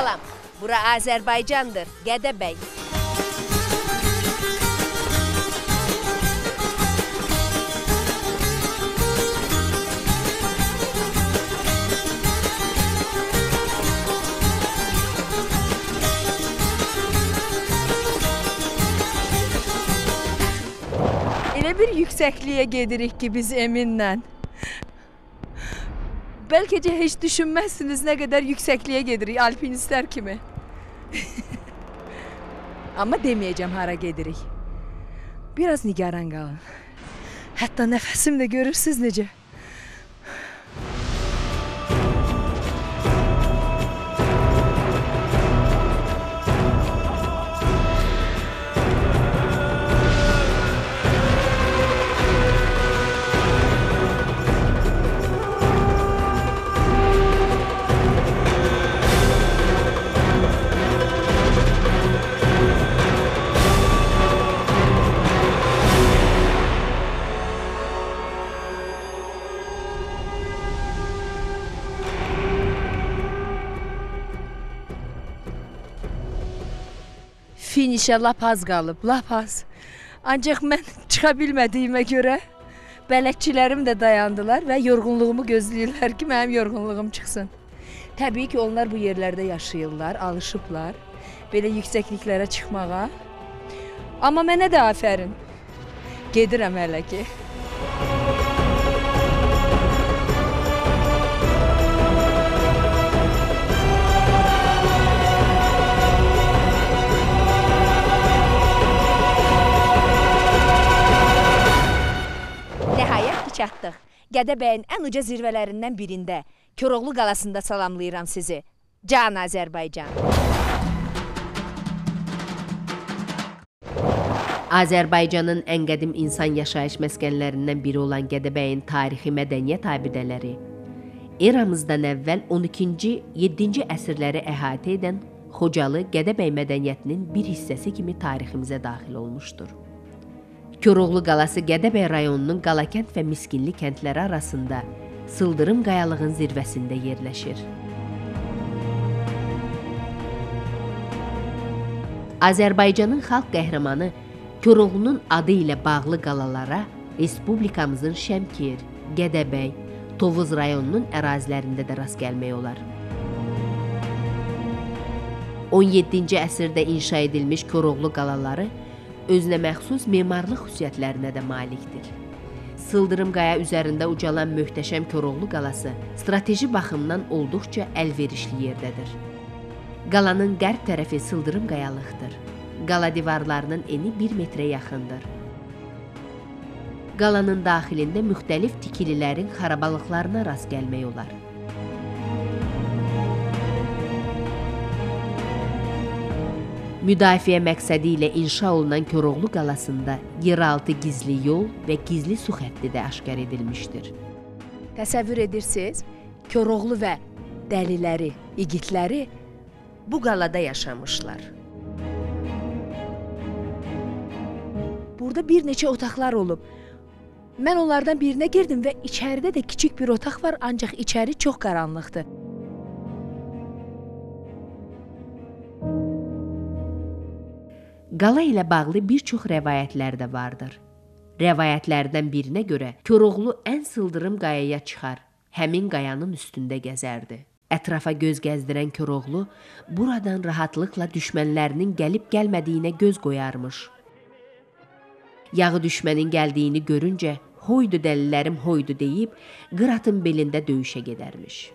Salam, bura Azərbaycandır, Gədəbəy. Elə bir yüksəkliyə gedirik ki biz Eminlə. Bəlkəcə heç düşünməzsiniz nə qədər yüksəkliyə gedirik alpinistlər kimi. Amma deməyəcəm hara gedirik. Biraz nigaran qalın. Hətta nəfəsim də görürsünüz necə. Finişə lap az qalıb, lap az. Ancaq mən çıxa bilmədiyimə görə bələdçilərim də dayandılar və yorğunluğumu gözləyirlər ki, mənim yorğunluğum çıxsın. Təbii ki, onlar bu yerlərdə yaşayırlar, alışıblar belə yüksəkliklərə çıxmağa. Amma mənə də afərin. Gedirəm hələ ki. Çatdıq. Gədəbəyin ən uca zirvələrindən birində, Koroğlu qalasında salamlayıram sizi. Can Azərbaycan. Azərbaycanın ən qədim insan yaşayış məskənlərindən biri olan Gədəbəyin tarixi mədəniyyət abidələri, eramızdan əvvəl 12-ci, 7-ci əsrləri əhatə edən Xocalı Gədəbəy mədəniyyətinin bir hissəsi kimi tariximizə daxil olmuşdur. Koroğlu qalası Gədəbəy rayonunun Qalakənd və Miskinli kəndləri arasında Sıldırım qayalığın zirvəsində yerləşir. Azərbaycanın xalq qəhrəmanı Koroğlunun adı ilə bağlı qalalara Respublikamızın Şəmkir, Gədəbəy, Tovuz rayonunun ərazilərində də rast gəlmək olar. 17-ci əsrdə inşa edilmiş Koroğlu qalaları özünə məxsus memarlıq xüsusiyyətlərinə də malikdir. Sıldırım qaya üzərində ucalan möhtəşəm Koroğlu qalası strateji baxımdan olduqca əlverişli yerdədir. Qalanın qərb tərəfi sıldırım qayalıqdır. Qala divarlarının eni 1 metrə yaxındır. Qalanın daxilində müxtəlif tikililərin xarabalıqlarına rast gəlmək olar. Müdafiə məqsədi ilə inşa olunan Koroğlu qalasında yeraltı gizli yol və gizli su xətti də aşkar edilmişdir. Təsəvvür edirsiniz, Koroğlu və dəliləri, igidləri bu qalada yaşamışlar. Burada bir neçə otaqlar olub. Mən onlardan birinə girdim və içəridə də kiçik bir otaq var, ancaq içəri çox qaranlıqdır. Qala ilə bağlı bir çox rəvayətlər də vardır. Rəvayətlərdən birinə görə Koroğlu ən sıldırım qayaya çıxar, həmin qayanın üstündə gəzərdi. Ətrafa göz gəzdirən Koroğlu buradan rahatlıqla düşmənlərinin gəlib gəlmədiyinə göz qoyarmış. Yağı düşmənin gəldiyini görüncə, hoydu dəlilərim hoydu deyib, qıratın belində döyüşə gedərmiş.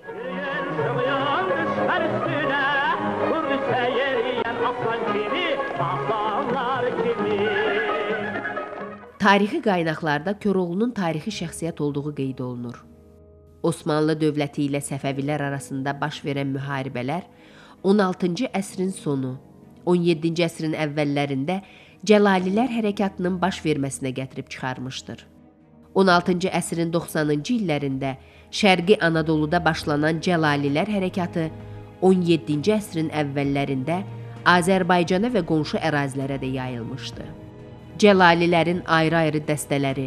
Tarixi qaynaqlarda Koroğlunun tarixi şəxsiyyət olduğu qeyd olunur. Osmanlı dövləti ilə Səfəvilər arasında baş verən müharibələr 16-cı əsrin sonu, 17-ci əsrin əvvəllərində Cəlalilər hərəkatının baş verməsinə gətirib çıxarmışdır. 16-cı əsrin 90-cı illərində Şərqi Anadoluda başlanan Cəlalilər hərəkatı 17-ci əsrin əvvəllərində Azərbaycana və qonşu ərazilərə də yayılmışdı. Cəlalilərin ayrı-ayrı dəstələri,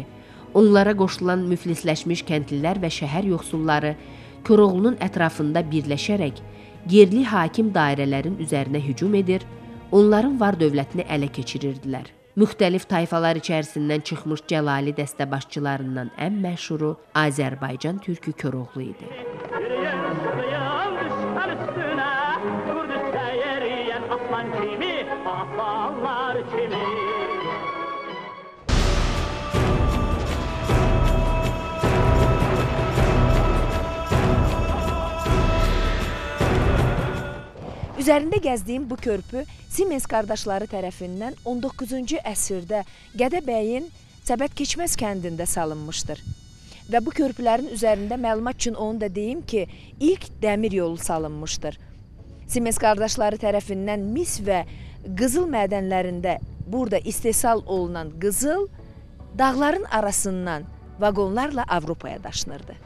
onlara qoşulan müflisləşmiş kəndlilər və şəhər yoxsulları Koroğlunun ətrafında birləşərək yerli hakim dairələrin üzərinə hücum edir, onların var dövlətini ələ keçirirdilər. Müxtəlif tayfalar içərisindən çıxmış Cəlali dəstə başçılarından ən məşhuru Azərbaycan türkü Koroğlu idi. Üzərində gəzdiyim bu körpü Siemens qardaşları tərəfindən 19-cu əsrdə Gədəbəyin Səbətkeçməz kəndində salınmışdır. Və bu körpülərin üzərində məlumat üçün onu da deyim ki, ilk dəmir yolu salınmışdır. Siemens qardaşları tərəfindən mis və qızıl mədənlərində burada istehsal olunan qızıl dağların arasından vaqonlarla Avropaya daşınırdı.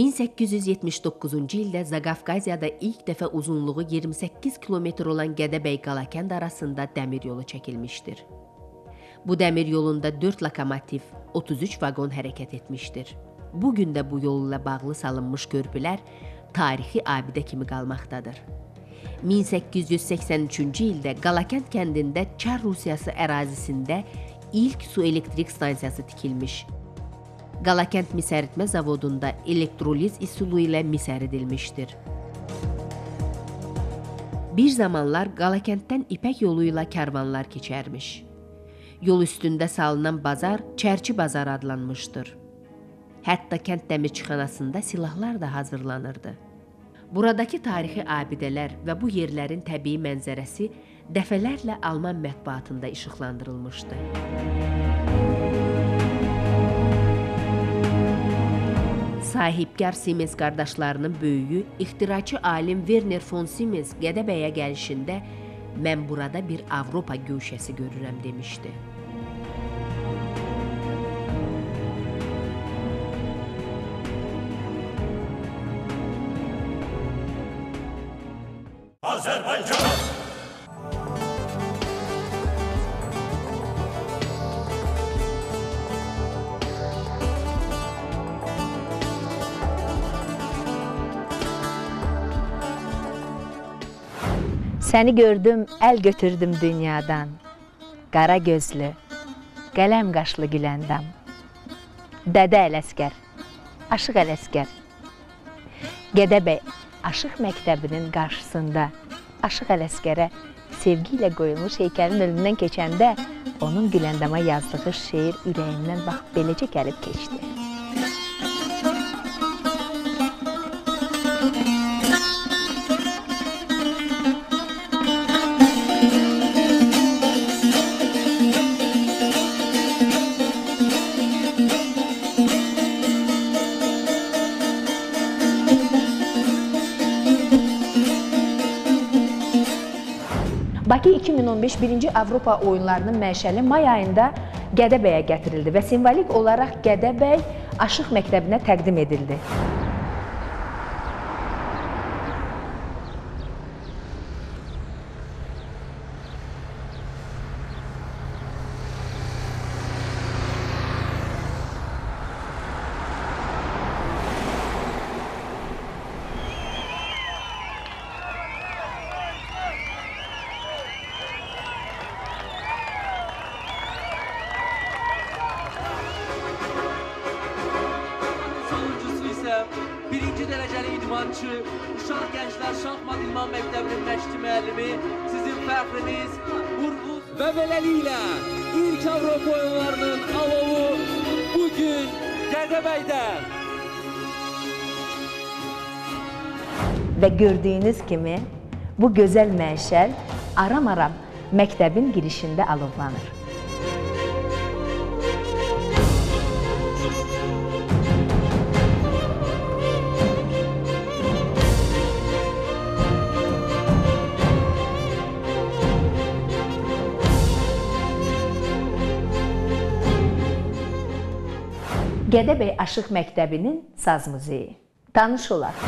...1879-cu ildə Zaqafqaziyada ilk dəfə uzunluğu 28 kilometr olan Gədəbəy-Qalakənd arasında dəmir yolu çəkilmişdir. Bu dəmir yolunda 4 lokomotiv, 33 vaqon hərəkət etmişdir. Bugün də bu yol ilə bağlı salınmış körpülər tarixi abidə kimi qalmaqdadır. 1883-cü ildə Qalakənd kəndində Çar Rusiyası ərazisində ilk su elektrik stansiyası tikilmiş. Qalakənd mis əritmə zavodunda elektroliz üsulu ilə mis əridilmişdir. Bir zamanlar Qalakənddən İpək yolu ilə karvanlar keçərmiş. Yol üstündə salınan bazar Çərçi bazar adlanmışdır. Hətta kənd dəmirçixanasında silahlar da hazırlanırdı. Buradakı tarixi abidələr və bu yerlərin təbii mənzərəsi dəfələrlə Alman mətbuatında işıqlandırılmışdı. Sahibkar Siemens qardaşlarının böyüyü, ixtiraçı alim Werner von Siemens Gədəbəyə gəlişində mən burada bir Avropa güşəsi görürəm demişdi. Azərbaycan! Səni gördüm, əl götürdüm dünyadan. Qara gözlü, qələm qaşlı güləndam. Dədə Ələsgər, Aşıq Ələsgər. Gədəbəy Aşıq məktəbinin qarşısında Aşıq Ələsgərə sevgi ilə qoyulmuş heykəlin önündən keçəndə onun Güləndama yazdığı şeir ürəyimdən bax beləcə gəlib keçdi. Bakı 2015 1-ci Avropa oyunlarının məşəli may ayında Gədəbəyə gətirildi və simvolik olaraq Gədəbəy Aşıq məktəbinə təqdim edildi. Birinci dərəcəli idmançı, Uşaq Gənclər Şahmat İdman Məktəbinin məşqçi müəllimi, sizin fəxriniz, qurğunuz və beləliklə ilk Avropa oyunlarının alovu bugün Gədəbəydə. Və gördüyünüz kimi bu gözəl məşəl aram-aram məktəbin girişində alovlanır. Gədəbəy Aşıq Məktəbinin saz muzeyi. Tanış olaq.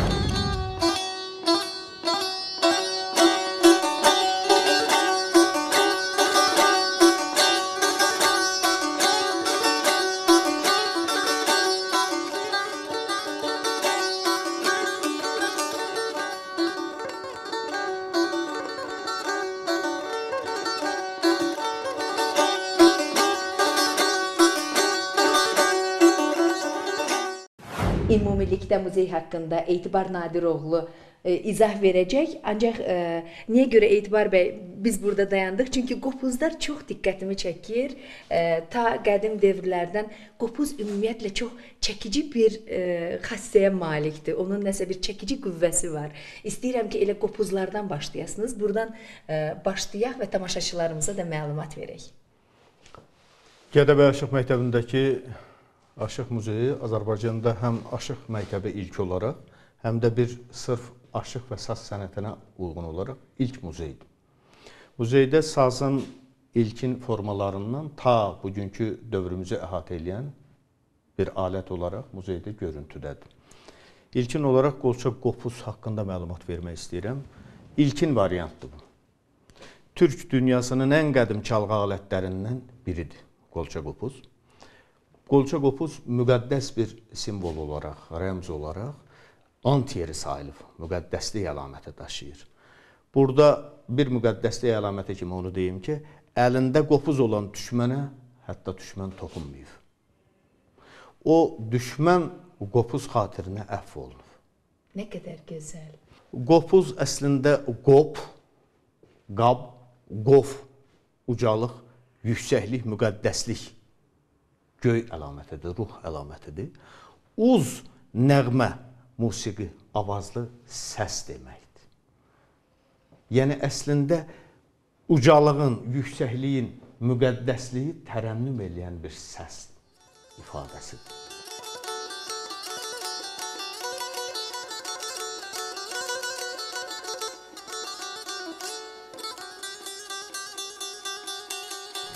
Ümumilikdə muzey haqqında Etibar Nadiroğlu izah verəcək. Ancaq niyə görə Etibar bəy biz burada dayandıq? Çünki qopuzlar çox diqqətimi çəkir. Ta qədim dövrlərdən qopuz ümumiyyətlə çox çəkici bir xassəyə malikdir. Onun nəsə bir çəkici qüvvəsi var. İstəyirəm ki, elə qopuzlardan başlayasınız. Buradan başlayaq və tamaşaçılarımıza da məlumat verək. Gədəbəy Aşıq Məktəbindəki Aşıq Muzeyi Azərbaycanda həm Aşıq Məktəbi ilk olaraq, həm də bir sırf aşıq və saz sənətinə uyğun olaraq ilk muzeydir. Muzeydə sazın ilkin formalarından ta bugünkü dövrümüzü əhatə edən bir alət olaraq muzeydə görüntüdədir. İlkin olaraq qolça qopuz haqqında məlumat vermək istəyirəm. İlkin variantdır bu. Türk dünyasının ən qədim çalğı alətlərindən biridir qolça qopuz. Qolça qopuz müqəddəs bir simvol olaraq, rəmz olaraq antiyeri sayılıb, müqəddəslik əlaməti daşıyır. Burada bir müqəddəslik əlaməti kimi onu deyim ki, əlində qopuz olan düşmənə hətta düşmən toxunmayıb. O düşmən qopuz xatirinə əfv olunub. Nə qədər gözəl. Qopuz əslində qop, qab, qof, ucalıq, yüksəklik, müqəddəslik. Göy əlamətidir, ruh əlamətidir. Uz, nəğmə, musiqi, avazlı səs deməkdir. Yəni, əslində ucalığın, yüksəkliyin, müqəddəsliyi tərənnüm eləyən bir səs ifadəsidir.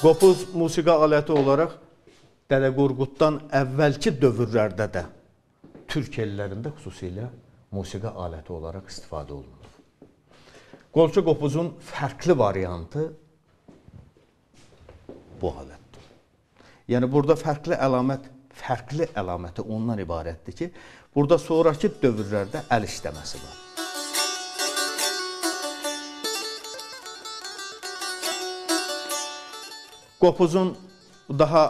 Qopuz musiqi aləti olaraq Dədə Qorquddan əvvəlki dövrlərdə də Türk ellərində xüsusilə musiqi aləti olaraq istifadə olunur. Qolça qopuzun fərqli variantı bu alətdir. Yəni, burada fərqli əlaməti ondan ibarətdir ki, burada sonraki dövrlərdə əl işləməsi var. Qopuzun daha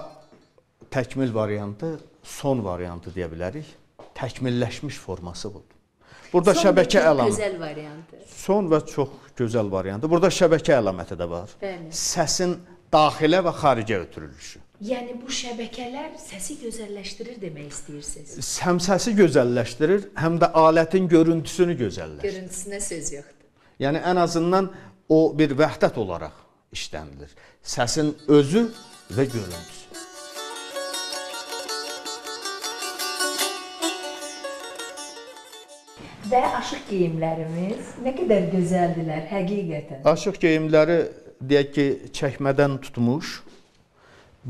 təkmil variantı, son variantı deyə bilərik. Təkmilləşmiş forması budur. Burada şəbəkə əlaməti. Son və çox gözəl variantı. Son və çox gözəl variantı. Burada şəbəkə əlaməti də var. Bəli. Səsin daxilə və xaricə ötürülüşü. Yəni bu şəbəkələr səsi gözəlləşdirir demək istəyirsiniz? Həm səsi gözəlləşdirir, həm də alətin görüntüsünü gözəlləşdirir. Görüntüsünə söz yoxdur. Yəni ən azından o bir vəhdət olaraq işlənilir. Səsin özü və görüntüsü. Və aşıq geyimlərimiz nə qədər gözəldilər, həqiqətən. Aşıq geyimləri, deyək ki, çəkmədən tutmuş,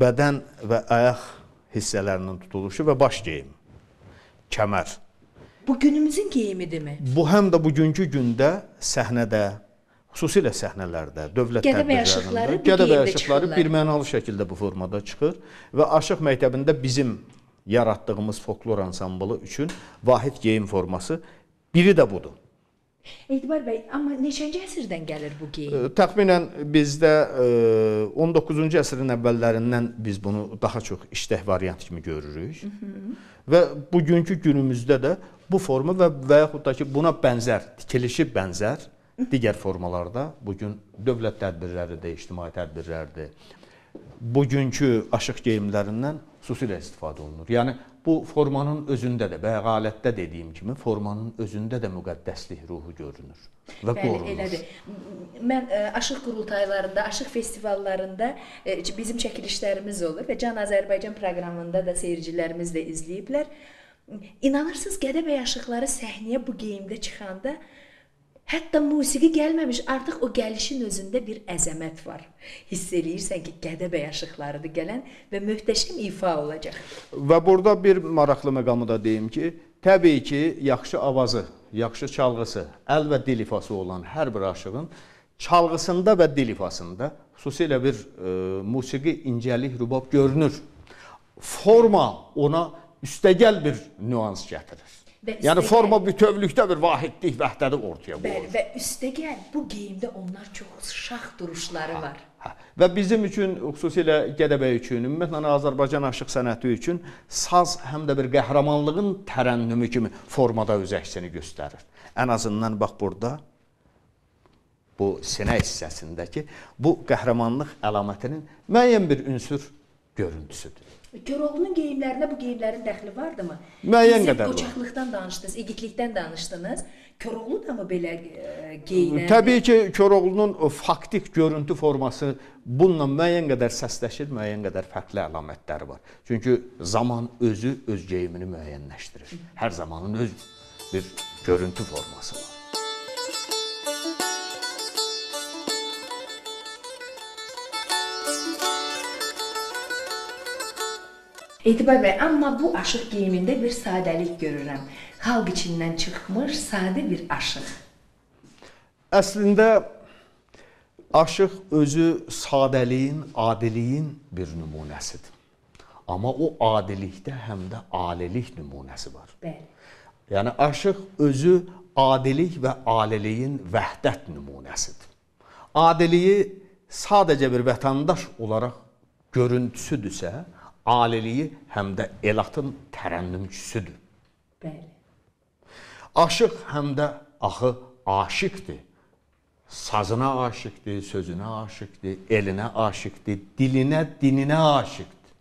bədən və ayaq hissələrinin tutuluşu və baş geyimi, kəmər. Bu günümüzün geyimidirmi? Bu həm də bugünkü gündə səhnədə, xüsusilə səhnələrdə, dövlət tədbirlərində Gədəbəy aşıqları birmənalı şəkildə bu formada çıxır və Aşıq Məktəbində bizim yaratdığımız folklor ansamblı üçün vahid geyim forması biri də budur. Etibar bəy, amma neçənci əsrdən gəlir bu geyim? Təxminən bizdə 19-cu əsrin əvvəllərindən biz bunu daha çox işlək variant kimi görürük. Və bugünkü günümüzdə də bu forma və yaxud da ki, buna bənzər, tikilişi bənzər digər formalarda bugün dövlət tədbirləridir, ictimai tədbirlərdir. Bugünkü aşıq geyimlərindən xüsusilə istifadə olunur. Yəni, bu formanın özündə də, bayaq alətdə dediyim kimi, formanın özündə də müqəddəslik ruhu görünür və qorunur. Bəli, elədir. Mən aşıq qurultaylarında, aşıq festivallarında bizim çəkilişlərimiz olur və Can Azərbaycan proqramında da seyircilərimiz də izləyiblər. İnanırsınız, Gədəbəy aşıqları səhnəyə bu geyimdə çıxanda Hətta musiqi gəlməmiş, artıq o gəlişin özündə bir əzəmət var. Hiss eləyirsən ki, Gədəbəy aşıqlarıdır gələn və möhtəşəm ifa olacaq. Və burada bir maraqlı məqamı da deyim ki, təbii ki, yaxşı avazı, yaxşı çalğısı, əl və dil ifası olan hər bir aşığın çalğısında və dil ifasında xüsusilə bir musiqi incəlik, rübab görünür. Forma ona üstəgəl bir nüans gətirir. Yəni forma bütövlükdə bir vahidlik, vəhdəti ortaya qoyur. Və üstəgəl bu geyimdə onlar çox şax duruşları var. Və bizim üçün, xüsusilə Gədəbəy üçün, ümumiyyətlə Azərbaycan aşıq sənəti üçün saz həm də bir qəhrəmanlığın tərənnümü kimi formada öz əksini göstərir. Ən azından bax burada, bu sinə hissəsindəki bu qəhrəmanlıq əlamətinin müəyyən bir ünsur görüntüsüdür. Koroğlunun geyimlərinə bu geyimlərin dəxli vardımı? Müəyyən qədər var. Siz qoçaqlıqdan danışdınız, igidlikdən danışdınız. Koroğlu da mı belə geyinərdi? Təbii ki, Koroğlunun faktik görüntü forması bununla müəyyən qədər səsləşir, müəyyən qədər fərqli əlamətləri var. Çünki zaman özü öz geyimini müəyyənləşdirir. Hər zamanın öz bir görüntü forması var. Etibar bəy, amma bu aşıq geyimində bir sadəlik görürəm. Xalq içindən çıxmış sadə bir aşıq. Əslində, aşıq özü sadəliyin, adiliyin bir nümunəsidir. Amma o adilikdə həm də alilik nümunəsi var. Bəli. Yəni, aşıq özü adilik və aliliyin vəhdət nümunəsidir. Adiliyi sadəcə bir vətəndaş olaraq görüntüsüdürsə, aliliyi həm də elatın tərənnümçüsüdür. Bəli. Aşıq həm də axı aşiqdir. Sazına aşiqdir, sözünə aşiqdir, elinə aşiqdir, dilinə, dininə aşiqdir.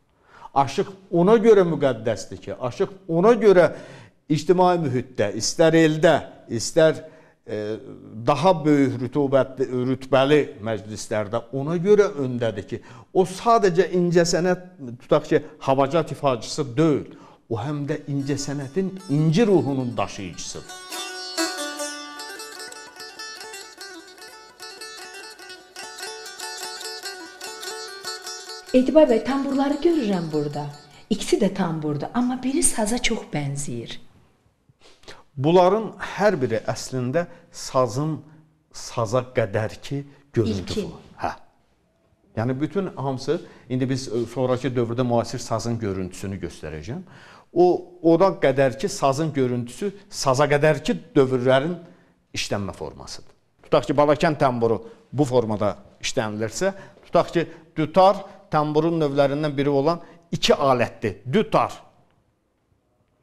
Aşıq ona görə müqəddəsdir ki, aşıq ona görə ictimai mühitdə, istər eldə, istər daha böyük rütbəli məclislərdə ona görə öndədir ki, o sadəcə incəsənət, tutaq ki, havacat ifacısı deyil, o həm də incəsənətin inci ruhunun daşıyıcısıdır. Etibar bəy, tamburları görürəm burada. İkisi də tamburdur, amma biri saza çox bənzəyir. Bunların hər biri əslində sazın saza qədərki görüntü var. Hə. Yəni bütün hamısı, indi biz sonraki dövrdə müasir sazın görüntüsünü göstərəcəm. Ona qədər ki, sazın görüntüsü saza qədər ki, dövrlərin işlənmə formasıdır. Tutaq ki, Balakən tamburu bu formada işlənilirsə, tutaq ki, dütar tamburun növlərindən biri olan iki alətdir. Dütar.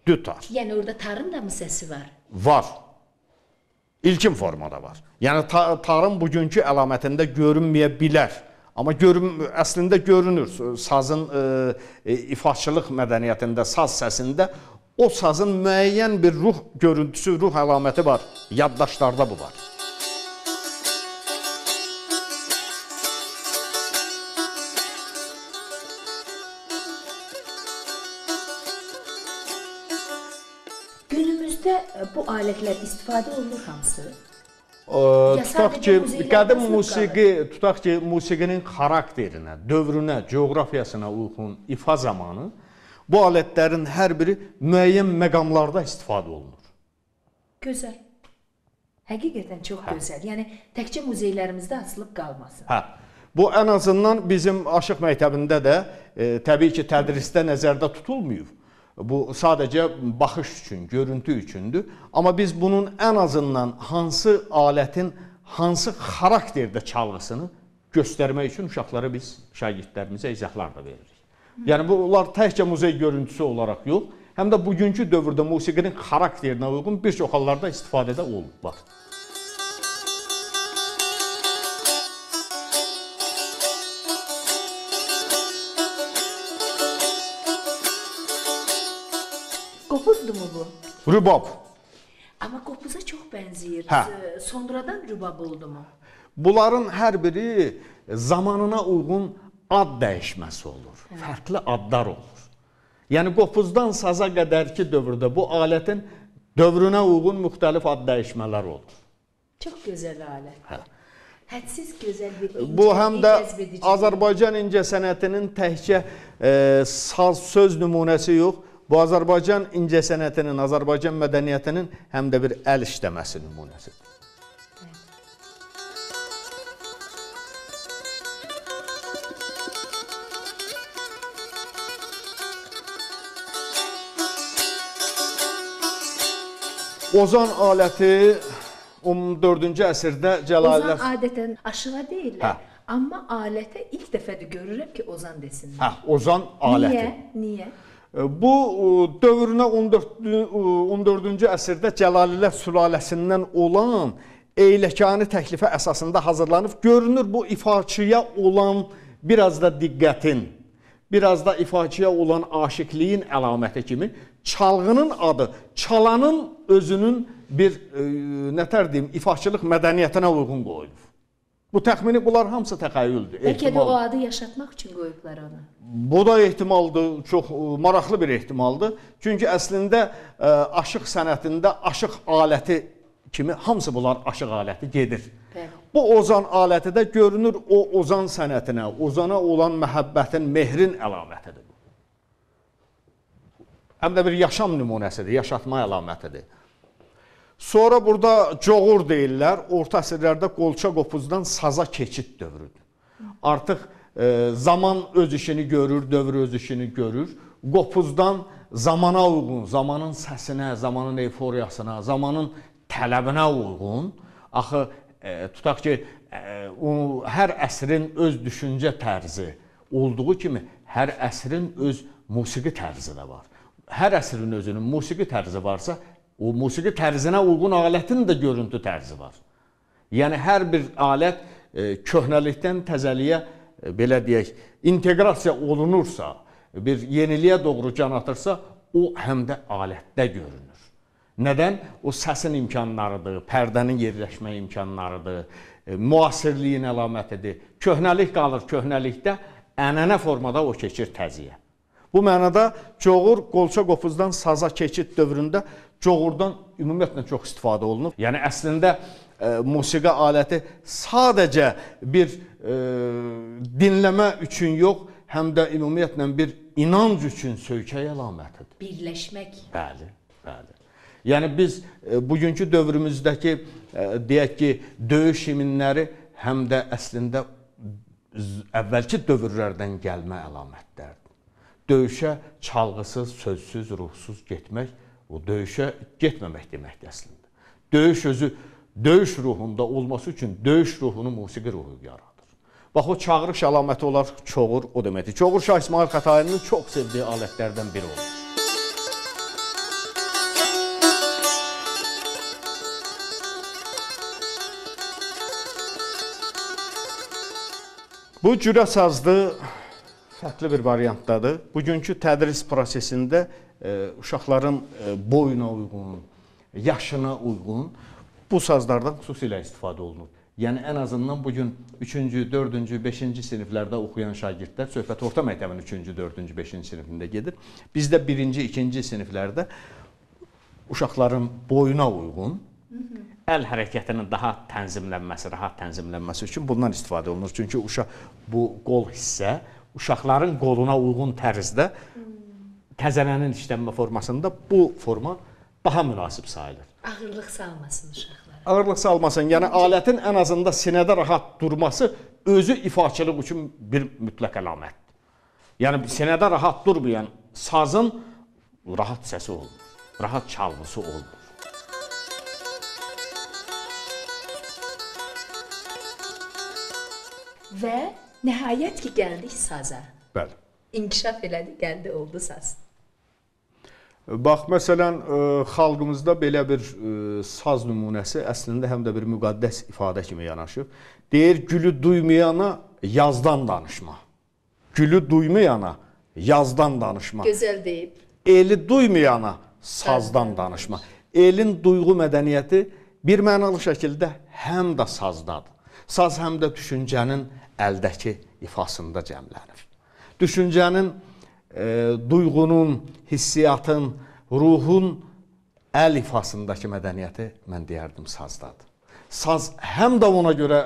Dütar. Yəni orada tarın da mı səsi var? Var. İlkin formada var. Yəni tarın bugünkü əlamətində görünməyə bilər. Amma əslində görünür. Sazın ifaçılıq mədəniyyətində, saz səsində o sazın müəyyən bir ruh görüntüsü, ruh əlaməti var. Yaddaşlarda bu var. Günümüzdə bu alətlər istifadə olunur hamısı? Tutaq ki, qədim musiqi, tutaq ki, musiqinin xarakterinə, dövrünə, coğrafiyasına uyğun ifa zamanı bu alətlərin hər biri müəyyən məqamlarda istifadə olunur. Gözəl. Həqiqətən çox gözəl. Yəni, təkcə muzeylərimizdə asılıb qalmasın. Hə. Bu, ən azından bizim aşıq məktəbində də təbii ki, tədrisdə nəzərdə tutulmuyub. Bu sadəcə baxış üçün, görüntü üçündür. Amma biz bunun ən azından hansı alətin, hansı xarakterdə çalğısını göstərmək üçün uşaqlara biz, şagirdlərimizə izahlar da veririk. Yəni bunlar təkcə muzey görüntüsü olaraq yox, həm də bugünkü dövrdə musiqinin xarakterinə uyğun bir çox hallarda istifadədə olublar. Qopuzdur mu bu? Rübab. Amma qopuza çox bənzəyir. Hə. Sonradan rübab oldu mu? Bunların hər biri zamanına uyğun ad dəyişməsi olur. Fərqli adlar olur. Yəni qopuzdan saza qədərki dövrdə bu alətin dövrünə uyğun müxtəlif ad dəyişmələr olur. Çox gözəl alət. Hə. Hədsiz gözəl bir incə, Bu həm də cəzbedici. Azərbaycan incəsənətinin təkcə saz söz nümunəsi yox, bu Azərbaycan incəsənətinin, Azərbaycan mədəniyyətinin həm də bir əl işləməsi nümunəsidir. Ozan aləti 14-cü əsrdə Cəlalilər... Ozan adətən aşığa deyirlər. Hə. Amma alətə ilk dəfədir görürəm ki, ozan desinlər. Hə, ozan aləti. Niyə? Bu dövrünə 14-cü əsrdə Cəlalilər sülaləsindən olan eyləkanı təklifə əsasında hazırlanıb. Görünür bu ifaçıya olan biraz da diqqətin, biraz da ifaçıya olan aşiqliyin əlaməti kimi çalğının adı, çalanın özünün bir, nətər deyim, ifaçılıq mədəniyyətinə uyğun qoyulur. Bu təxmini, bunlar hamısı təxəyyüldür. Bəlkə də o adı yaşatmaq üçün qoyublar onu. Bu da ehtimaldır, çox maraqlı bir ehtimaldır. Çünki əslində aşıq sənətində aşıq aləti kimi hamısı bunlar aşıq aləti gedir. Bəli. Bu ozan aləti də görünür o ozan sənətinə, ozana olan məhəbbətin, mehrin əlamətidir. Həm də bir yaşam nümunəsidir, yaşatma əlamətidir. Sonra burada coğur deyirlər, orta əsrlərdə qolça qopuzdan saza keçid dövrüdür. Artıq zaman öz işini görür, dövr öz işini görür. Qopuzdan zamana uyğun, zamanın səsinə, zamanın eyforiyasına, zamanın tələbinə uyğun. Axı, tutaq ki, hər əsrin öz düşüncə tərzi olduğu kimi, hər əsrin öz musiqi tərzi də var. Hər əsrin özünün musiqi tərzi varsa, o musiqi tərzinə uyğun alətin də görüntü tərzi var. Yəni, hər bir alət köhnəlikdən təzəliyə, belə deyək, inteqrasiya olunursa, bir yeniliyə doğru can atırsa, o həm də alətdə görünür. Nədən? O səsin imkanlarıdır, pərdənin yerləşmə imkanlarıdır, müasirliyin əlamətidir. Köhnəlik qalır, köhnəlikdə ənənə formada o keçir təziyə. Bu mənada coğur qolça qopuzdan saza keçid dövründə coğurdan ümumiyyətlə çox istifadə olunub. Yəni, əslində musiqi aləti sadəcə bir dinləmə üçün yox, həm də ümumiyyətlə bir inanc üçün söykək əlamətidir. Birləşmək. Bəli, bəli. Yəni, biz bugünkü dövrümüzdəki, deyək ki, döyüş himnləri həm də əslində əvvəlki dövrlərdən gəlmə əlamətlərdir. Döyüşə çalğısız, sözsüz, ruhsuz getmək, o döyüşə getməmək deməkdir əslində. Döyüş özü, döyüş ruhunda olması üçün döyüş ruhunu musiqi ruhu yaradır. Bax, o çağırış əlaməti olaraq çoğur, o deməkdir. Çoğur Şah İsmail Xətainin çox sevdiyi alətlərdən biri olur. Bu cürə sazdır. Fərqli bir variantdadır. Bugünkü tədris prosesində uşaqların boyuna uyğun, yaşına uyğun bu sazlardan xüsusilə istifadə olunur. Yəni, ən azından bugün 3-cü, 4-cü, 5-ci siniflərdə oxuyan şagirdlər, söhbət orta məktəbin 3-cü, 4-cü, 5-ci sinifində gedir. Bizdə 1-ci, 2-ci siniflərdə uşaqların boyuna uyğun, əl hərəkətinin daha tənzimlənməsi, rahat tənzimlənməsi üçün bundan istifadə olunur. Çünki bu qol hissə uşaqların qoluna uyğun tərzdə təzələnin işlənmə formasında bu forma daha münasib sayılır. Ağırlıq salmasın uşaqlar. Ağırlıq salmasın. Yəni, alətin ən azında sinədə rahat durması özü ifaçılıq üçün bir mütləq əlamətdir. Yəni, sinədə rahat durmayan sazın rahat səsi olmur, rahat çalğısı olmur. Və nəhayət ki, gəldik saza. Bəli. İnkişaf elədi, gəldi, oldu saz. Bax, məsələn, xalqımızda belə bir saz nümunəsi əslində həm də bir müqəddəs ifadə kimi yanaşıb. Deyir, gülü duymayana yazdan danışma. Gülü duymayana yazdan danışma. Gözəl deyib. Eli duymayana sazdan danışma. Elin duyğu mədəniyyəti bir mənalı şəkildə həm də sazdadır. Saz həm də düşüncənin əldəki ifasında cəmlənir. Düşüncənin, duyğunun, hissiyatın, ruhun əl ifasındakı mədəniyyəti mən deyərdim sazdadır. Saz həm də ona görə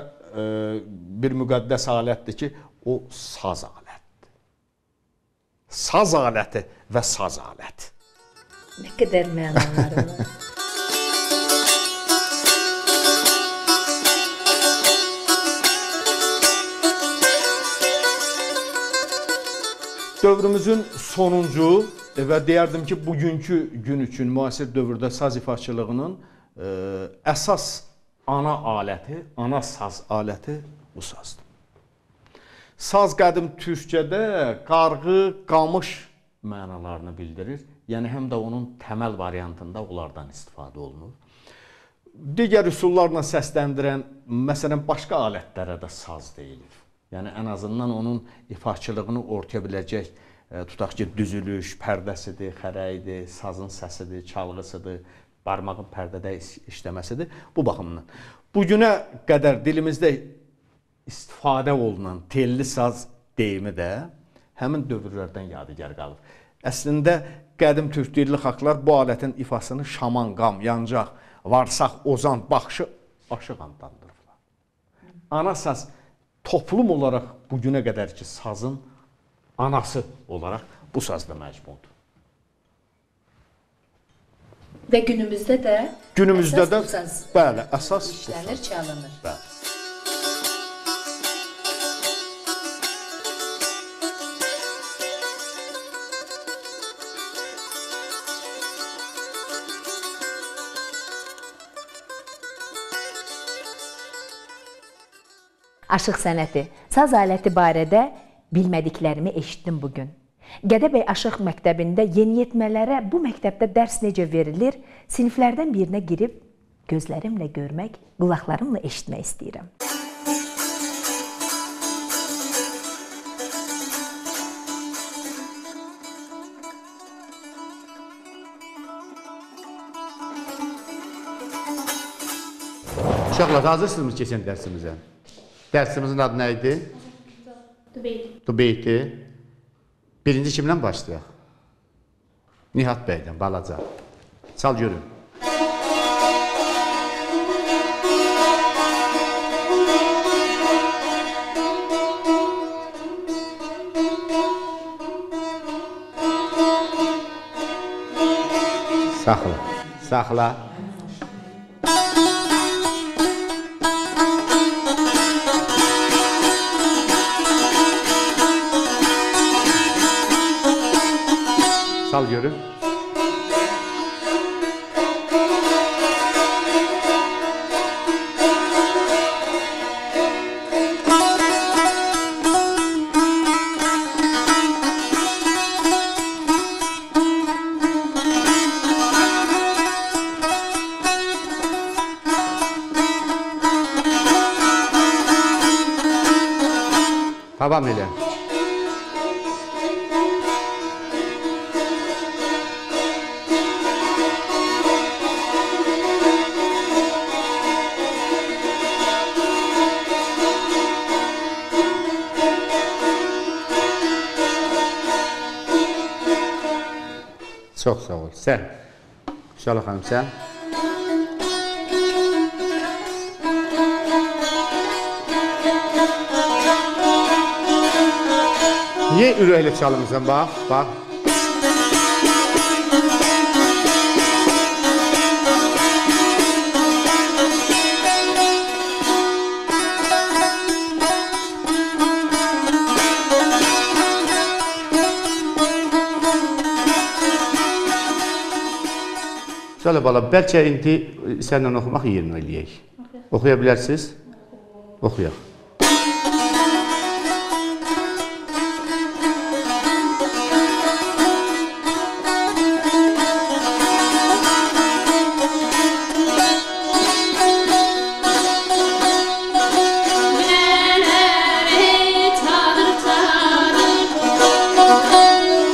bir müqəddəs alətdir ki, o saz alətdir. Saz aləti və saz aləti. Nə qədər mənaları var. Dövrümüzün sonuncu və deyərdim ki, bugünkü gün üçün müasir dövrdə saz ifaçılığının əsas ana aləti, ana saz aləti bu sazdır. Saz qədim türkçədə qarğı, qamış mənalarını bildirir. Yəni, həm də onun təməl variantında onlardan istifadə olunur. Digər üsullarla səsləndirən, məsələn, başqa alətlərə də saz deyilir. Yəni, ən azından onun ifaçılığını ortaya biləcək, tutaq ki, düzülüş, pərdəsidir, xərəyidir, sazın səsidir, çalğısıdır, barmağın pərdədə işləməsidir. Bu baxımdan. Bugünə qədər dilimizdə istifadə olunan telli saz deyimi də həmin dövrlərdən yadigar qalıb. Əslində, qədim türk dilli xalqlar bu alətin ifasını şaman, qam, yancaq, varsaq, ozan, baxşı, aşıq adlandırırlar. Ana saz toplum olaraq bugünə qədər ki, sazın anası olaraq bu sazda məcbundur. Və günümüzdə də Günümüzdə də, saz bəli, əsas işlənir, çalınır. Bəli. Aşıq sənəti, saz aləti barədə bilmədiklərimi eşitdim bugün. Gədəbəy Aşıq məktəbində yeniyetmələrə bu məktəbdə dərs necə verilir, siniflərdən birinə girib gözlərimlə görmək, qulaqlarımla eşitmək istəyirəm. Uşaqlar, hazırsınız keçən dərsimizə? Dərsimizin adı nə idi? Dubeyti. Birinci kimdən başlayaq? Nihat bəydən, balaca. Çal görün. Saxla, saxla. Sal görün. Davam elə. Çox sağ ol. Sən, Şələ xanım, sən? Niyə ürəklə çalımızdan? Bax, bax. Şöyle bala, bəlkə indi səndən oxumaq yerinə eləyək. Oxuya bilərsiniz? Oxuyaq.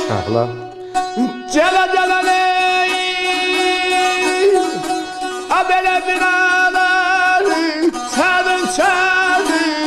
Şahla. Cələ cələli Abele binaları, sənin sənin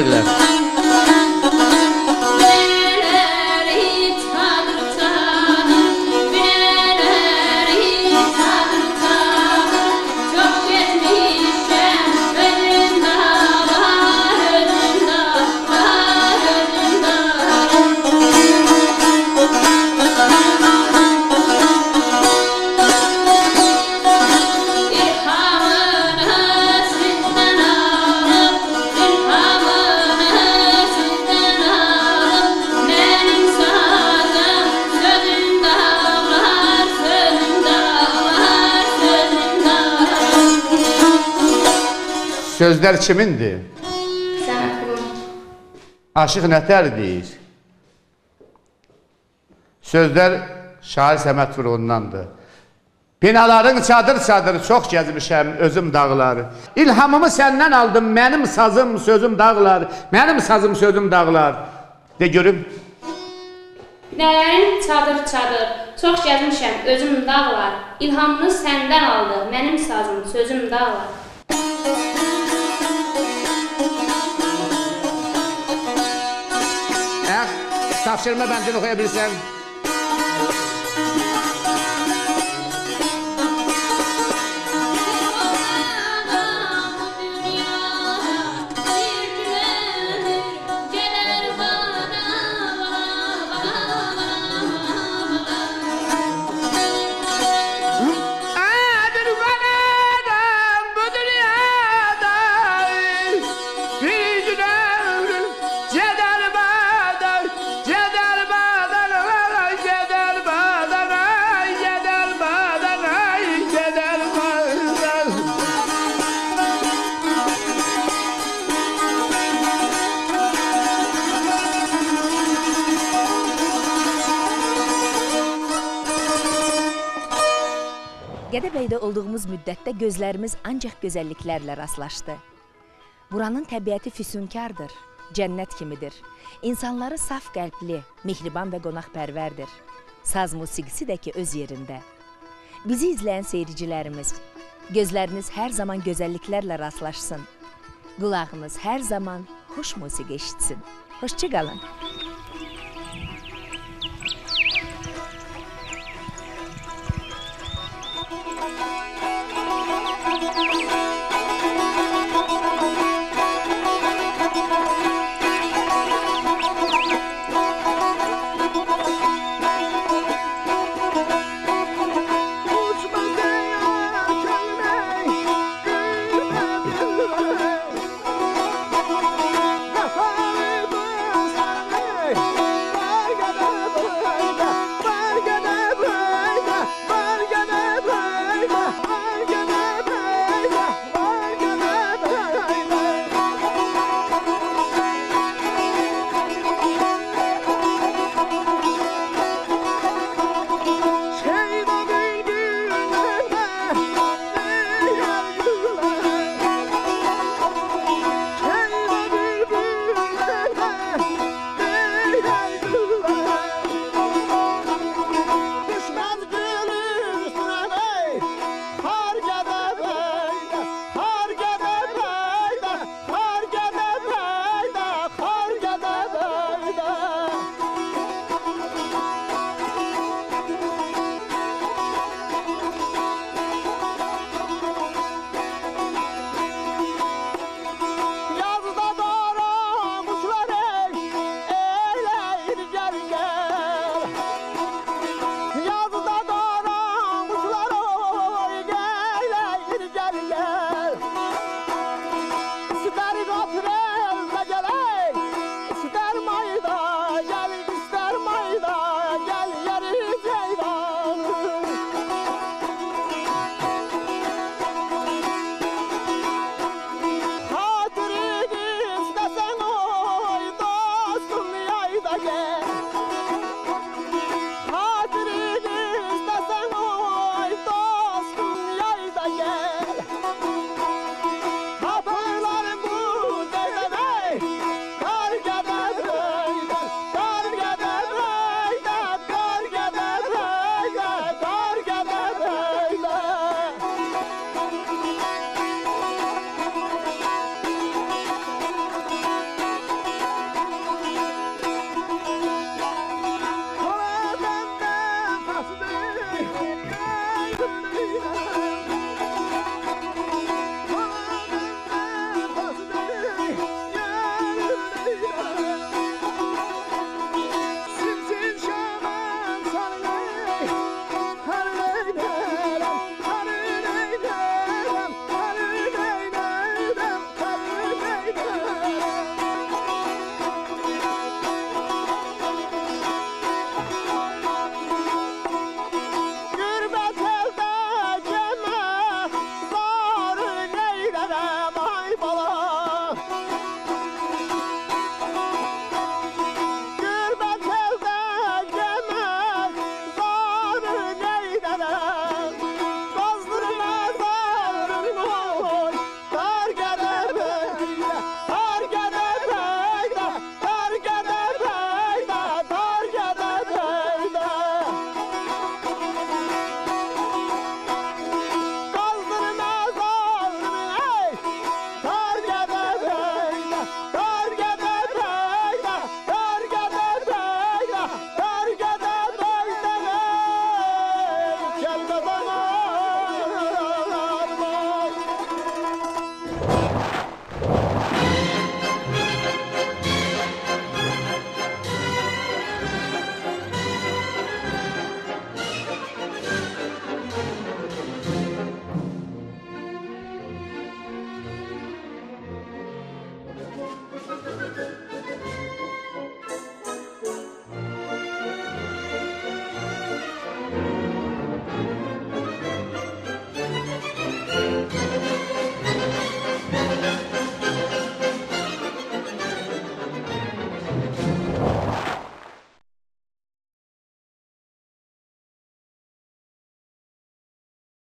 edilər. Sözlər kimindir? Səməd Vurğun. Aşıq Nətərdir. Sözlər şair Səməd Vurğundandır. Binaların çadır-çadır çox gəzmişəm özüm dağları. İlhamımı səndən aldım, mənim sazım, sözüm dağlar. Mənim sazım, sözüm dağlar. De görüm. Binələrin çadır-çadır, çox gəzmişəm özüm dağlar. İlhamını səndən aldı, mənim sazım, sözüm dağlar. Tapşırma bəncini oxuya bilirsən. Gədəbəydə olduğumuz müddətdə gözlərimiz ancaq gözəlliklərlə rastlaşdı. Buranın təbiəti füsunkardır, cənnət kimidir. İnsanları saf qəlbli, mehriban və qonaqpərvərdir. Saz musiqisi də ki öz yerində. Bizi izləyən seyircilərimiz, gözləriniz hər zaman gözəlliklərlə rastlaşsın. Qulağınız hər zaman xoş musiqi eşitsin. Hoşça qalın.